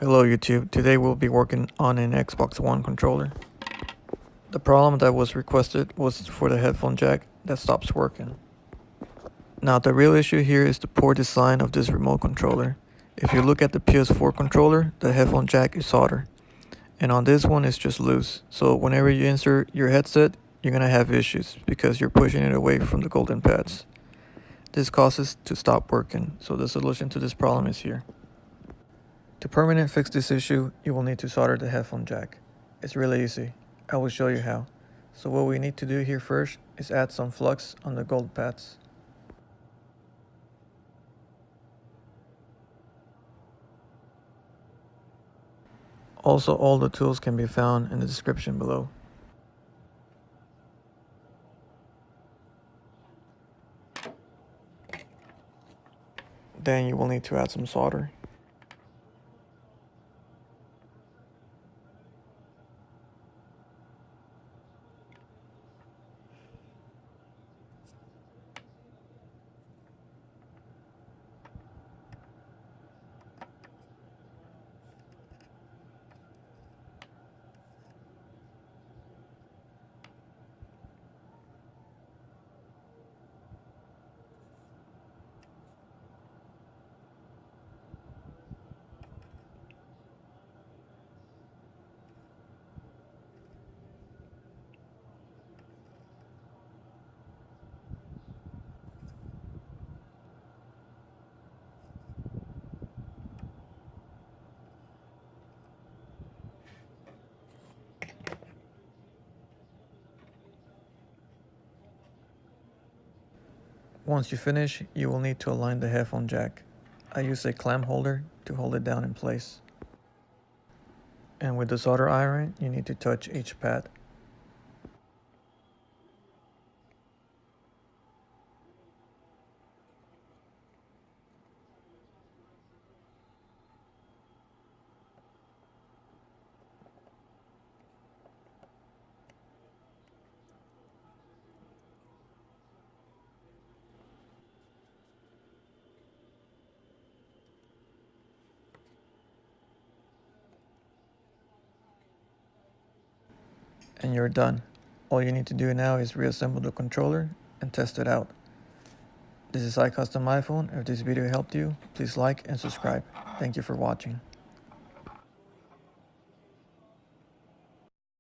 Hello YouTube, today we'll be working on an Xbox One controller. The problem that was requested was for the headphone jack that stops working. Now the real issue here is the poor design of this remote controller. If you look at the PS4 controller, the headphone jack is soldered, and on this one it's just loose. So whenever you insert your headset, you're gonna have issues because you're pushing it away from the golden pads. This causes to stop working, so the solution to this problem is here. To permanently fix this issue, you will need to solder the headphone jack. It's really easy. I will show you how. So what we need to do here first is add some flux on the gold pads. Also, all the tools can be found in the description below. Then you will need to add some solder. Once you finish, you will need to align the headphone jack. I use a clamp holder to hold it down in place. And with the solder iron, you need to touch each pad. And you're done. All you need to do now is reassemble the controller and test it out. This is iCustom iPhone. If this video helped you, please like and subscribe. Thank you for watching.